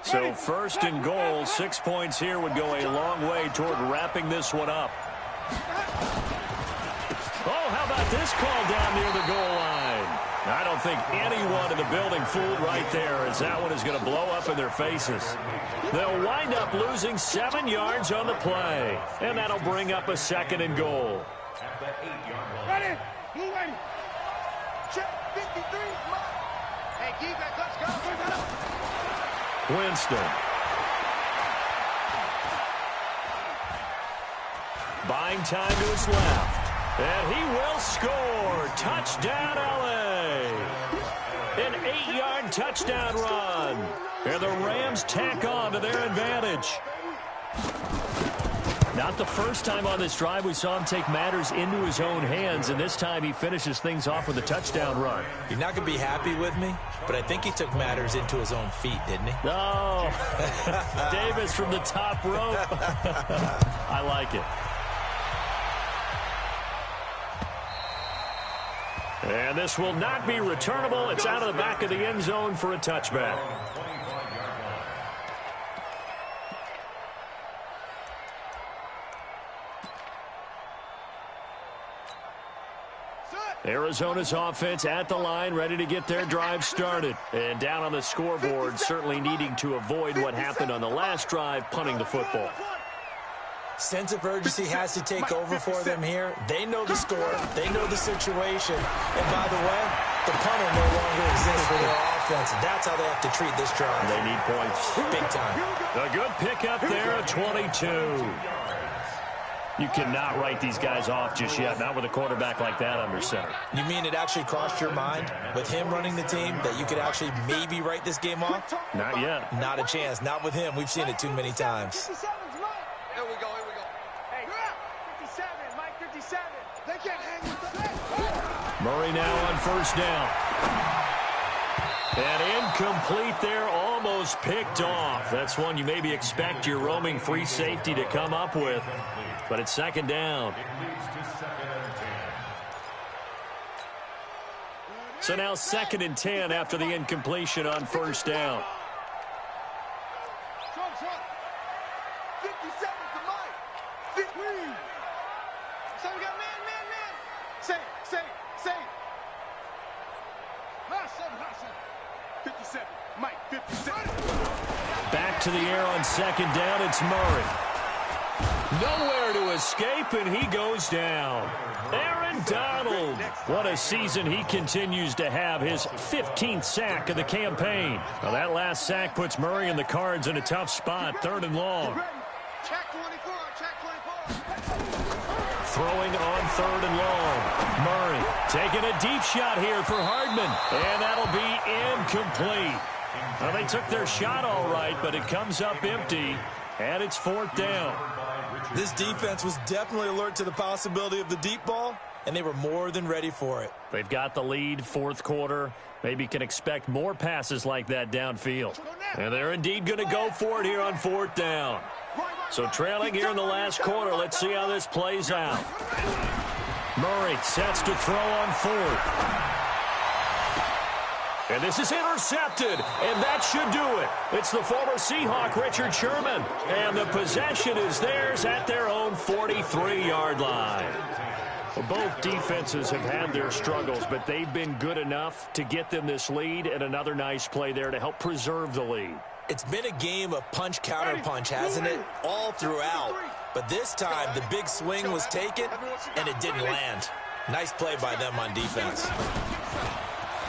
So 1st and goal, 6 points here would go a long way toward wrapping this one up. Oh, how about this call down near the goal line? I don't think anyone in the building fooled right there, as that one is going to blow up in their faces. They'll wind up losing 7 yards on the play, and that'll bring up a 2nd and goal. Ready? Blue ready. Check 53. Hey, defense, let's go. Winston. Buying time to his left. And he will score. Touchdown, L.A. An 8-yard touchdown run. And the Rams tack on to their advantage. Not the first time on this drive we saw him take matters into his own hands, and this time he finishes things off with a touchdown run. You're not going to be happy with me, but I think he took matters into his own feet, didn't he? No. Davis from the top rope. I like it. And this will not be returnable. It's out of the back of the end zone for a touchback. Arizona's offense at the line, ready to get their drive started. And down on the scoreboard, certainly needing to avoid what happened on the last drive, punting the football. Sense of urgency has to take over for them here. They know the score. They know the situation. And by the way, the punter no longer exists for their offense. That's how they have to treat this drive. They need points. Big time. A good pickup there at 22. You cannot write these guys off just yet, not with a quarterback like that under center. You mean it actually crossed your mind with him running the team that you could actually maybe write this game off? Not yet. Not a chance. Not with him. We've seen it too many times. Here we go, here we go. Hey, 57, Mike 57. They can't hang with that. Murray now on first down. And incomplete there, almost picked off. That's one you maybe expect your roaming free safety to come up with. But it's second down. So now 2nd and 10 after the incompletion on first down. 57 to Mike. So we got man. Say. 57, Mike 57. Back to the air on second down, it's Murray. Nowhere to escape, and he goes down. Aaron Donald. What a season he continues to have, his 15th sack of the campaign. Now that last sack puts Murray and the Cards in a tough spot, 3rd and long. Check 24, check 24. Throwing on 3rd and long. Murray taking a deep shot here for Hardman, and that'll be incomplete. Well, they took their shot all right, but it comes up empty, and it's 4th down. This defense was definitely alert to the possibility of the deep ball, and they were more than ready for it. They've got the lead, 4th quarter. Maybe can expect more passes like that downfield. And they're indeed going to go for it here on 4th down. So trailing here in the last quarter, let's see how this plays out. Murray sets to throw on 4th. And this is intercepted, and that should do it. It's the former Seahawk, Richard Sherman. And the possession is theirs at their own 43-yard line. Well, both defenses have had their struggles, but they've been good enough to get them this lead, and another nice play there to help preserve the lead. It's been a game of punch-counter-punch, hasn't it? All throughout. But this time, the big swing was taken, and it didn't land. Nice play by them on defense.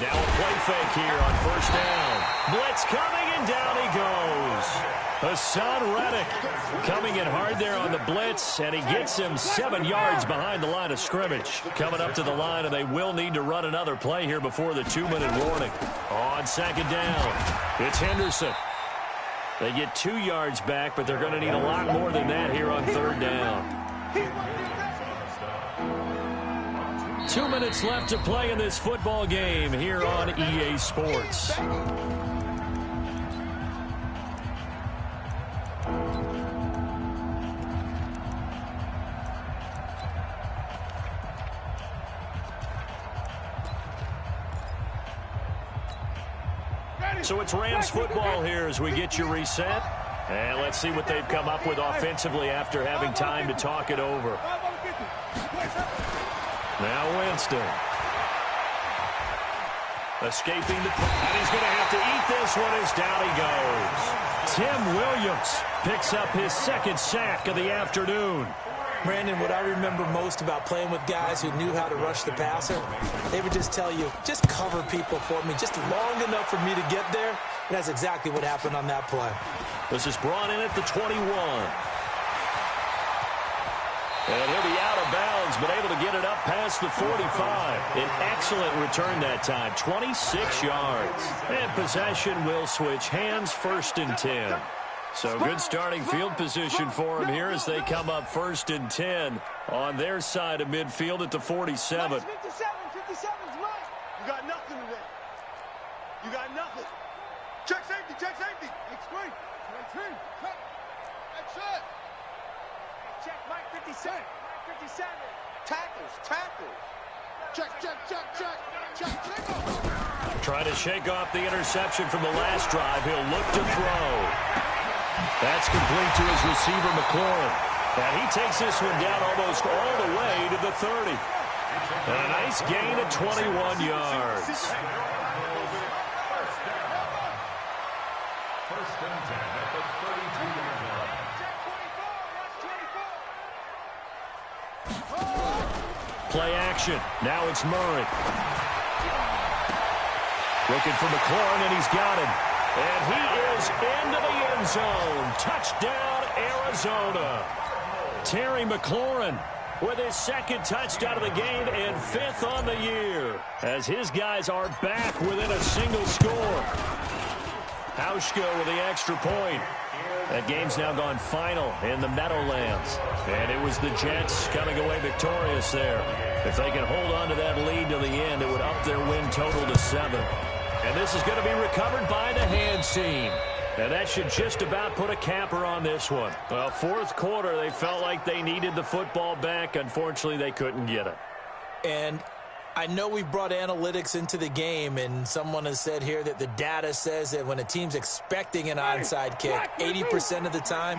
Now a play fake here on first down. Blitz coming, and down he goes. Hassan Reddick coming in hard there on the blitz, and he gets him 7 yards behind the line of scrimmage. Coming up to the line, and they will need to run another play here before the 2-minute warning. On second down, it's Henderson. They get 2 yards back, but they're going to need a lot more than that here on 3rd down. 2 minutes left to play in this football game here on EA Sports. So it's Rams football here as we get you reset. And let's see what they've come up with offensively after having time to talk it over. Now Winston. Escaping the... And he's going to have to eat this one as down he goes. Tim Williams picks up his 2nd sack of the afternoon. Brandon, what I remember most about playing with guys who knew how to rush the passer, they would just tell you, just cover people for me, just long enough for me to get there. And that's exactly what happened on that play. This is brought in at the 21. And he'll be out of bounds, but able to get it up past the 45. An excellent return that time, 26 yards. And possession will switch hands, 1st and 10. So good starting field position for him here as they come up 1st and 10 on their side of midfield at the 47. 57's mine. You got nothing today. You got nothing. Check safety, check safety. Explain. That's it. Check Mike 57. Mike 57. Tackles. Check. Trying to shake off the interception from the last drive. He'll look to throw. That's complete to his receiver, McLaurin. And he takes this one down almost all the way to the 30. And a nice gain of 21 yards. First and 10 at the 32-yard line. Play action. Now it's Murray. Looking for McLaurin, and he's got him. And he is into the end zone. Touchdown, Arizona. Terry McLaurin with his 2nd touchdown of the game and 5th on the year, as his guys are back within a single score. Hauschka with the extra point. That game's now gone final in the Meadowlands. And it was the Jets coming away victorious there. If they can hold on to that lead to the end, it would up their win total to 7. And this is going to be recovered by the hands team. And that should just about put a capper on this one. Well, 4th quarter, they felt like they needed the football back. Unfortunately, they couldn't get it. And I know we brought analytics into the game, and someone has said here that the data says that when a team's expecting an onside kick, 80% of the time,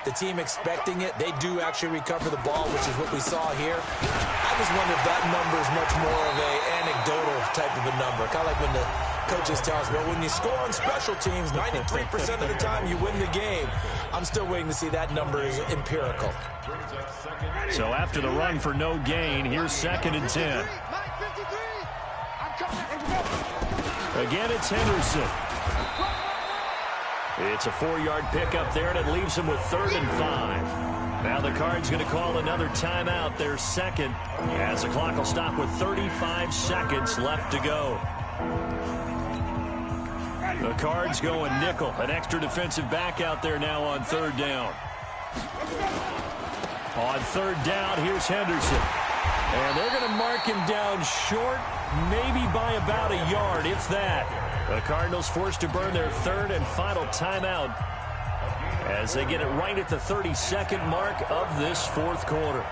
the team expecting it, they do actually recover the ball, which is what we saw here. I just wonder if that number is much more of an anecdotal type of a number, kind of like when the coaches tell us, well, when you score on special teams, 93% of the time you win the game. I'm still waiting to see that number is empirical. So after the run for no gain, here's 2nd and 10. Again, it's Henderson. It's a 4-yard pickup there, and it leaves him with 3rd and 5. Now the Cards going to call another timeout, their 2nd, as the clock will stop with 35 seconds left to go. The Cards going nickel, an extra defensive back out there now on 3rd down. On 3rd down, here's Henderson. And they're going to mark him down short, maybe by about a yard, if that. The Cardinals forced to burn their 3rd and final timeout as they get it right at the 32nd mark of this 4th quarter.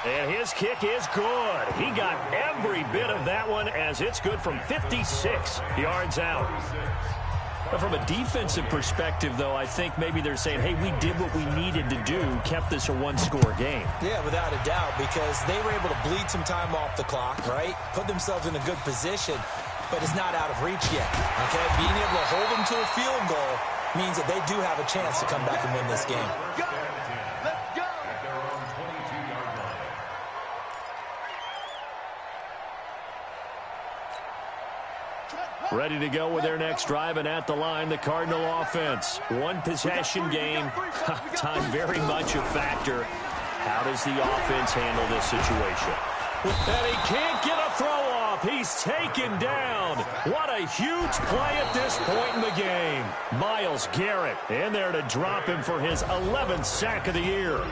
And his kick is good. He got every bit of that one as it's good from 56 yards out. But from a defensive perspective, though, I think maybe they're saying, hey, we did what we needed to do, kept this a 1-score game. Yeah, without a doubt, because they were able to bleed some time off the clock, right? Put themselves in a good position, but it's not out of reach yet, okay? Being able to hold them to a field goal means that they do have a chance to come back and win this game. Ready to go with their next drive, and at the line, the Cardinal offense. 1-possession game. Time very much a factor. How does the offense handle this situation? And he can't get a throw off. He's taken down. What a huge play at this point in the game. Myles Garrett in there to drop him for his 11th sack of the year.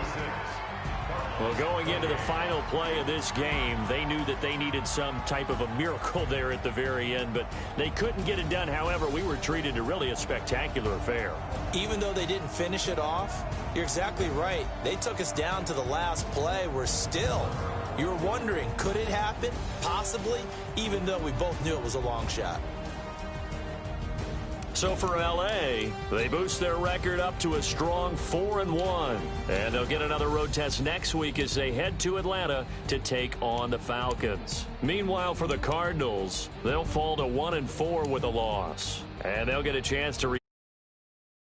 Well, going into the final play of this game, they knew that they needed some type of a miracle there at the very end, but they couldn't get it done. However, we were treated to really a spectacular affair. Even though they didn't finish it off, you're exactly right. They took us down to the last play. We're still, you were wondering, could it happen? Possibly, even though we both knew it was a long shot. So for L.A., they boost their record up to a strong 4-1. And they'll get another road test next week as they head to Atlanta to take on the Falcons. Meanwhile, for the Cardinals, they'll fall to 1-4 with a loss. And they'll get a chance to